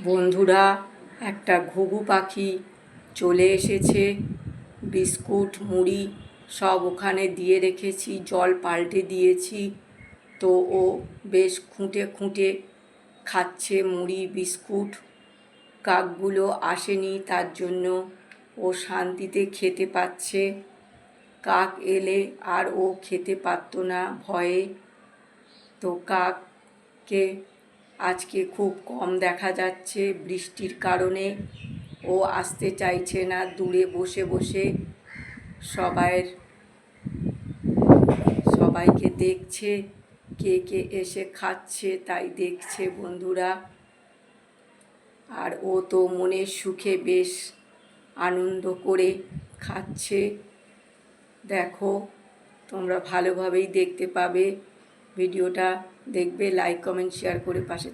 বন্ধুরা, একটা ঘুঘু পাখি চলে এসেছে। বিস্কুট মুড়ি সব ওখানে দিয়ে রেখেছি, জল পাল্টে দিয়েছি। তো ও বেশ খুঁটে খুঁটে খাচ্ছে মুড়ি বিস্কুট। কাকগুলো আসেনি, তার জন্য ও শান্তিতে খেতে পাচ্ছে। কাক এলে আর ও খেতে পারত না ভয়ে। তো কাককে আজকে খুব কম দেখা যাচ্ছে বৃষ্টির কারণে। ও আসতে চাইছে না, দূরে বসে বসে সবাইকে দেখছে, কে কে এসে খাচ্ছে তাই দেখছে বন্ধুরা। আর ও তো মনের সুখে বেশ আনন্দ করে খাচ্ছে। দেখো, তোমরা ভালোভাবেই দেখতে পাবে। ভিডিওটা দেখবে, লাইক কমেন্ট শেয়ার করে পাশে